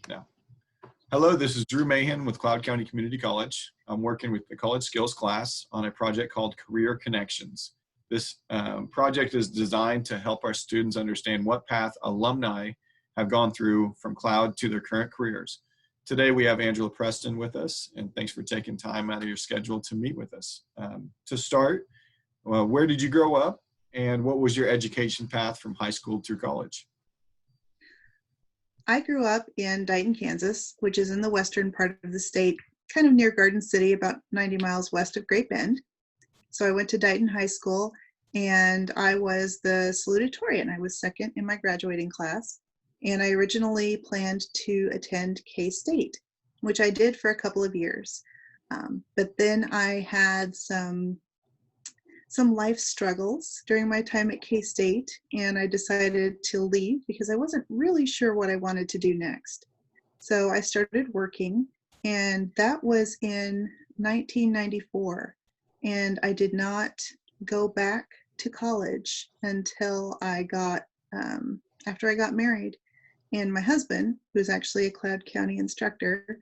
No. Hello, this is Drew Mahan with Cloud County Community College. I'm working with the college skills class on a project called Career Connections. This project is designed to help our students understand what path alumni have gone through from Cloud to their current careers. Today we have Angela Preston with us, and thanks for taking time out of your schedule to meet with us. To start, where did you grow up, and what was your education path from high school through college? I grew up in Dighton, Kansas, which is in the western part of the state, kind of near Garden City, about 90 miles west of Great Bend. So I went to Dighton High School, and I was the salutatorian. I was second in my graduating class, and I originally planned to attend K-State, which I did for a couple of years. But then I had some life struggles during my time at K-State, and I decided to leave because I wasn't really sure what I wanted to do next. So I started working, and that was in 1994, and I did not go back to college until I got, after I got married. And my husband, who's actually a Cloud County instructor,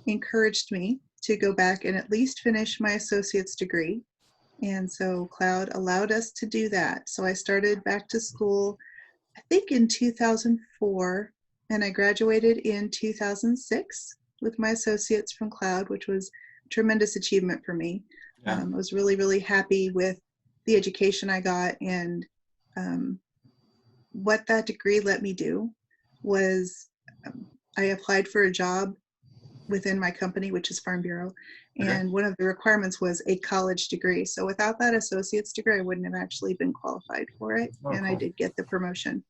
encouraged me to go back and at least finish my associate's degree. And so Cloud allowed us to do that. So I started back to school, I think in 2004, and I graduated in 2006 with my associates from Cloud, which was a tremendous achievement for me. I was really, really happy with the education I got, and what that degree let me do was I applied for a job within my company, which is Farm Bureau. And one of the requirements was a college degree. So without that associate's degree, I wouldn't have actually been qualified for it. And cool. I did get the promotion.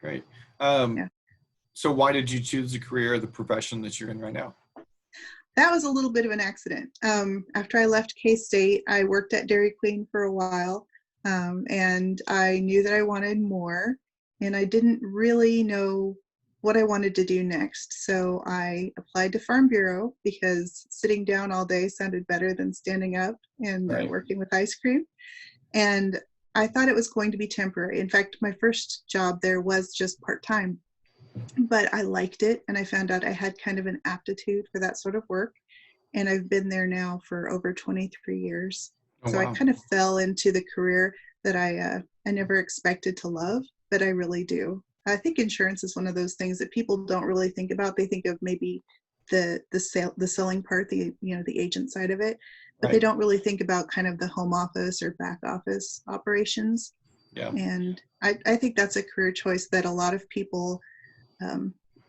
Great. So why did you choose the career, the profession that you're in right now? That was a little bit of an accident. After I left K-State, I worked at Dairy Queen for a while. And I knew that I wanted more. And I didn't really know what I wanted to do next. So I applied to Farm Bureau because sitting down all day sounded better than standing up and working with ice cream. And I thought it was going to be temporary. In fact, my first job there was just part-time, but I liked it. And I found out I had kind of an aptitude for that sort of work. And I've been there now for over 23 years. So I kind of fell into the career that I never expected to love, but I really do. I think insurance is one of those things that people don't really think about. They think of maybe the selling part, the agent side of it, but they don't really think about kind of the home office or back office operations. Yeah. And I think that's a career choice that a lot of people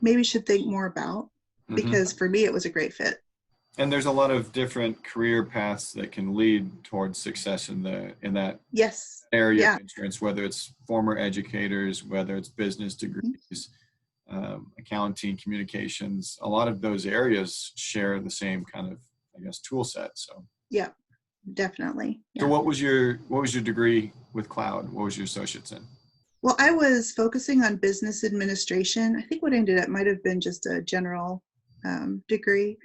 maybe should think more about, because for me it was a great fit. And there's a lot of different career paths that can lead towards success in that area of insurance, whether it's former educators, whether it's business degrees, accounting, communications. A lot of those areas share the same kind of, I guess, tool set. So yeah, definitely. Yeah. So what was your degree with Cloud? What was your associate's in? Well, I was focusing on business administration. I think what I ended up might have been just a general degree,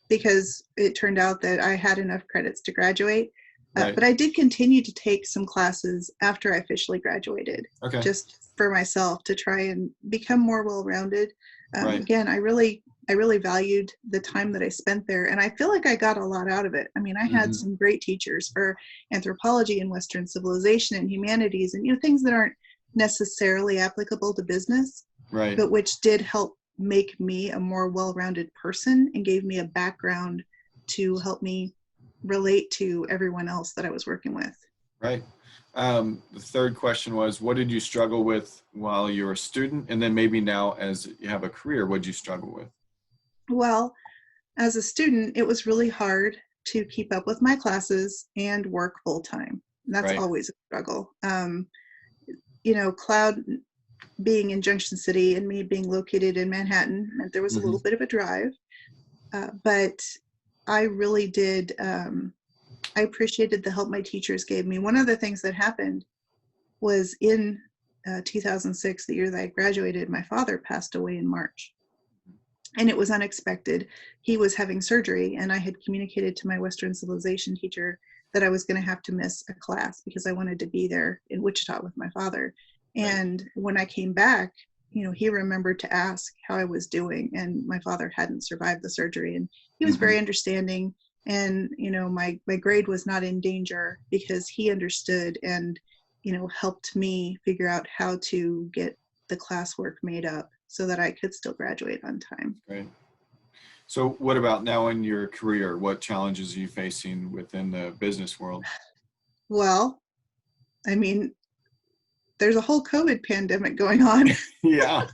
because it turned out that I had enough credits to graduate. But I did continue to take some classes after I officially graduated, just for myself to try and become more well-rounded. Again, I really valued the time that I spent there, and I feel like I got a lot out of it. I mean, I had some great teachers for anthropology and Western civilization and humanities, and things that aren't necessarily applicable to business, but which did help make me a more well-rounded person and gave me a background to help me relate to everyone else that I was working with. Right. The third question was, what did you struggle with while you were a student? And then maybe now as you have a career, what did you struggle with? Well, as a student, it was really hard to keep up with my classes and work full-time. That's always a struggle. Cloud being in Junction City and me being located in Manhattan meant there was a little bit of a drive, but I really did, I appreciated the help my teachers gave me. One of the things that happened was in 2006, the year that I graduated, my father passed away in March. And it was unexpected. He was having surgery, and I had communicated to my Western civilization teacher that I was going to have to miss a class because I wanted to be there in Wichita with my father. And when I came back, he remembered to ask how I was doing, and my father hadn't survived the surgery, and he was Mhm. very understanding. And, my grade was not in danger because he understood and, helped me figure out how to get the classwork made up so that I could still graduate on time. Great. So what about now in your career? What challenges are you facing within the business world? Well, I mean, there's a whole COVID pandemic going on. Yeah.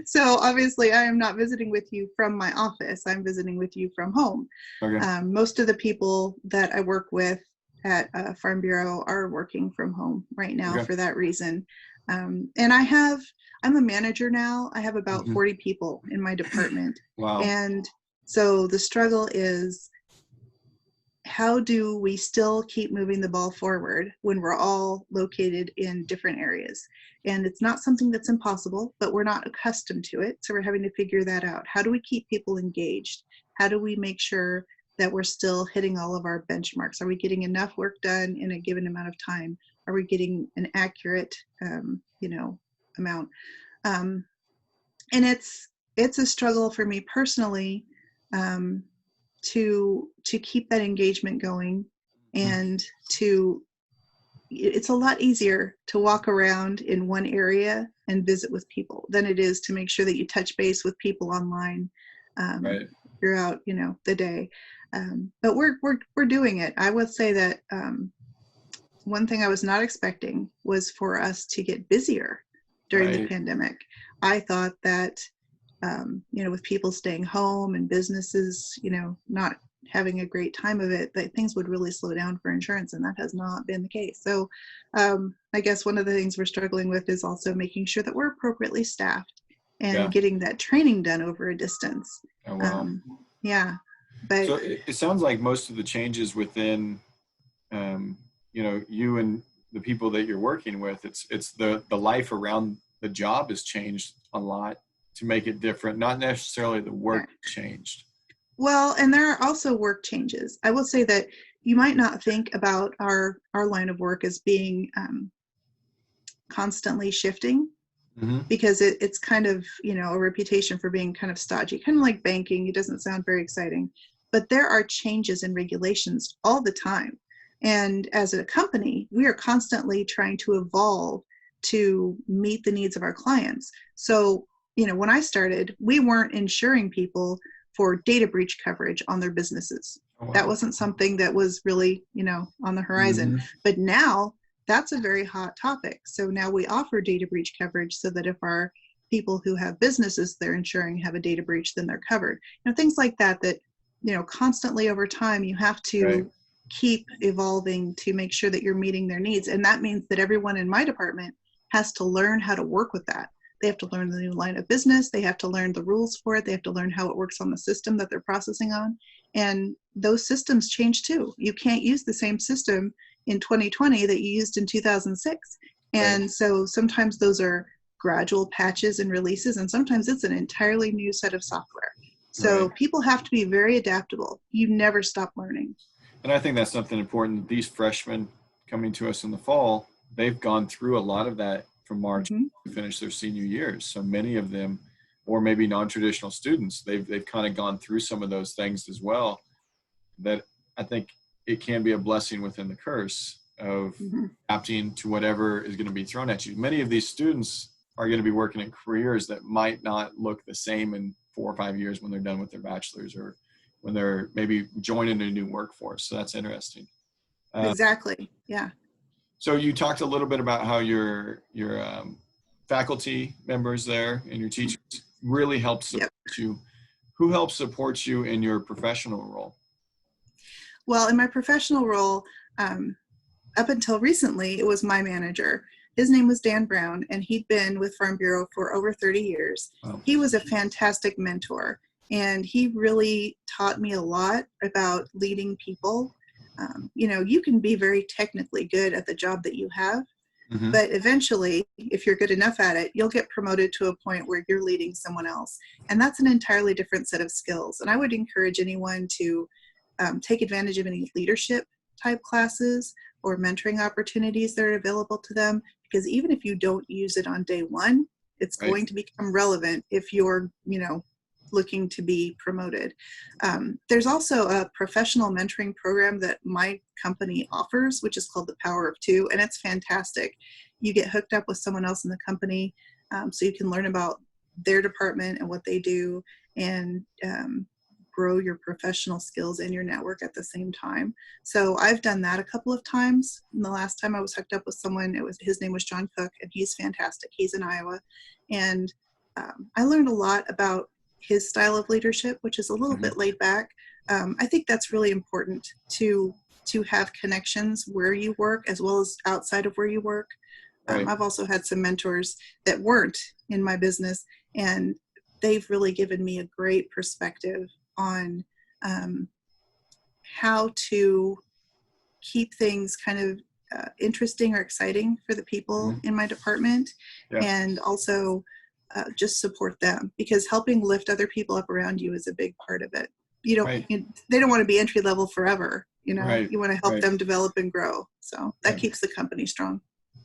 So obviously I am not visiting with you from my office. I'm visiting with you from home. Okay. Most of the people that I work with at Farm Bureau are working from home right now Okay. for that reason. And I'm a manager now. I have about Mhm. 40 people in my department. Wow. And so the struggle is, how do we still keep moving the ball forward when we're all located in different areas? And it's not something that's impossible, but we're not accustomed to it. So we're having to figure that out. How do we keep people engaged? How do we make sure that we're still hitting all of our benchmarks? Are we getting enough work done in a given amount of time? Are we getting an accurate, amount? Um, and it's a struggle for me personally, um, to keep that engagement going, Mhm. and it's a lot easier to walk around in one area and visit with people than it is to make sure that you touch base with people online, Right. throughout the day. But we're doing it. I would say that one thing I was not expecting was for us to get busier during the Right. pandemic. I thought that with people staying home and businesses, not having a great time of it, that things would really slow down for insurance, and that has not been the case. So I guess one of the things we're struggling with is also making sure that we're appropriately staffed Yeah. and getting that training done over a distance. Oh, wow. Um, yeah, but So it sounds like most of the changes within, um, you and the people that you're working with, it's the life around the job has changed a lot to make it different, not necessarily the yeah. work changed. Well, and there are also work changes. I will say that you might not think about our line of work as being constantly shifting, Hmm. because it's kind of a reputation for being kind of stodgy, kind of like banking. It doesn't sound very exciting, but there are changes in regulations all the time, and as a company we are constantly trying to evolve to meet the needs of our clients. So when I started, we weren't insuring people for data breach coverage on their businesses. Oh, That wow. wasn't something that was really on the horizon. Hmm. But now that's a very hot topic. So now we offer data breach coverage so that if our people who have businesses they're insuring have a data breach, then they're covered. Things like that, constantly over time you have Right. to keep evolving to make sure that you're meeting their needs. And that means that everyone in my department has to learn how to work with that. They have to learn the new line of business. They have to learn the rules for it. They have to learn how it works on the system that they're processing on. And those systems change too. You can't use the same system in 2020 that you used in 2006. Right. And so sometimes those are gradual patches and releases, and sometimes it's an entirely new set of software. So Right. people have to be very adaptable. You never stop learning. And I think that's something important. These freshmen coming to us in the fall, they've gone through a lot of that from March Mm-hmm. to finish their senior years. So many of them, or maybe non-traditional students, they've kind of gone through some of those things as well. That I think it can be a blessing within the curse of Mm-hmm. adapting to whatever is going to be thrown at you. Many of these students are going to be working in careers that might not look the same in 4 or 5 years when they're done with their bachelor's, or when they're maybe joining a new workforce. So that's interesting. Uh, Exactly. Yeah. so you talked a little bit about how your faculty members there and your teachers really help support Yep. you. Who helps support you in your professional role? Well, in my professional role, um, up until recently, it was my manager. His name was Dan Brown, and he'd been with Farm Bureau for over 30 years. Wow. He was a fantastic mentor, and he really taught me a lot about leading people. You can be very technically good at the job that you have, Hmm. but eventually, if you're good enough at it, you'll get promoted to a point where you're leading someone else. And that's an entirely different set of skills. And I would encourage anyone to take advantage of any leadership type classes or mentoring opportunities that are available to them, because even if you don't use it on day one, It's Right. going to become relevant if you're, looking to be promoted. There's also a professional mentoring program that my company offers, which is called the Power of Two, and it's fantastic. You get hooked up with someone else in the company, so you can learn about their department and what they do, and grow your professional skills and your network at the same time. So I've done that a couple of times. And the last time I was hooked up with someone, his name was John Cook, and he's fantastic. He's in Iowa, and I learned a lot about his style of leadership, which is a little bit laid back. I think that's really important to have connections where you work as well as outside of where you work. Right. I've also had some mentors that weren't in my business, and they've really given me a great perspective on how to keep things kind of interesting or exciting for the people in my department, Yeah. and also just support them, because helping lift other people up around you is a big part of it. They don't want to be entry level forever. Right. You want to help Right. them develop and grow. So that Yeah. keeps the company strong.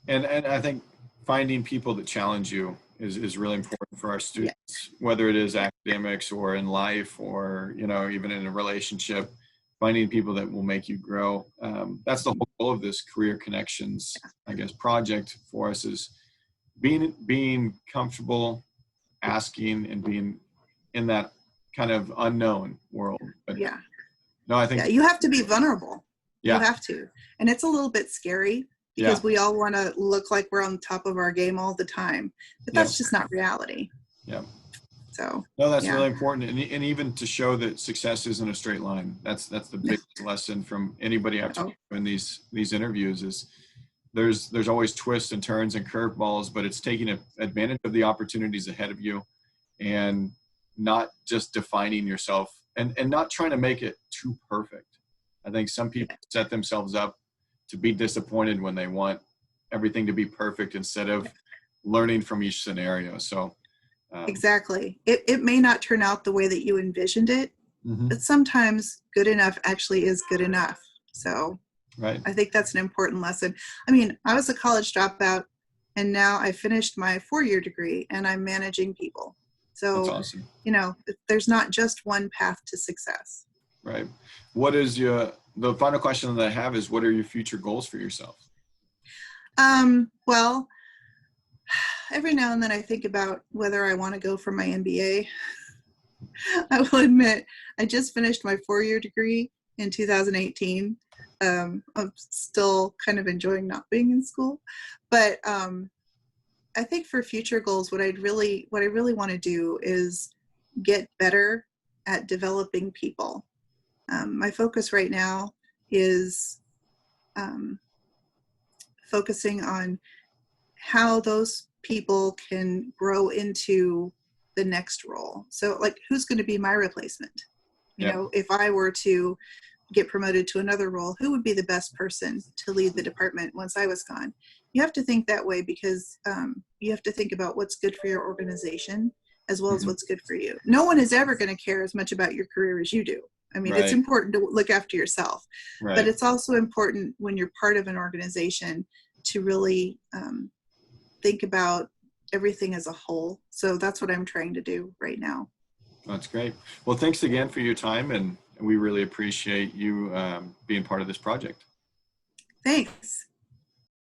And I think finding people that challenge you is really important for our students, whether it is academics or in life or, even in a relationship, finding people that will make you grow. That's the whole goal of this Career Connections, I guess, project for us, is being comfortable asking and being in that kind of unknown world. But no, I think you have to be vulnerable. Yeah. You have to. And it's a little bit scary, because we all want to look like we're on top of our game all the time, but that's just not reality. Yeah. So no, that's really important, and even to show that success isn't a straight line. That's the biggest lesson from anybody I've talked to in these interviews, is there's always twists and turns and curveballs, but it's taking advantage of the opportunities ahead of you, and not just defining yourself, and not trying to make it too perfect. I think some people set themselves up to be disappointed when they want everything to be perfect instead of learning from each scenario. So exactly. It may not turn out the way that you envisioned it, but sometimes good enough actually is good enough. So I think that's an important lesson. I mean, I was a college dropout, and now I finished my 4-year degree, and I'm managing people. So, that's awesome. There's not just one path to success. Right. What is the final question that I have is, what are your future goals for yourself? Well, every now and then I think about whether I want to go for my MBA. I will admit, I just finished my 4-year degree in 2018. I'm still kind of enjoying not being in school, but I think for future goals, what I really want to do is get better at developing people. My focus right now is focusing on how those people can grow into the next role. So, like, who's going to be my replacement? If I were to get promoted to another role, who would be the best person to lead the department once I was gone? You have to think that way, because you have to think about what's good for your organization as well as what's good for you. No one is ever going to care as much about your career as you do. I mean, it's important to look after yourself, but it's also important when you're part of an organization to really think about everything as a whole. So that's what I'm trying to do right now. That's great. Well, thanks again for your time, and we really appreciate you being part of this project. Thanks.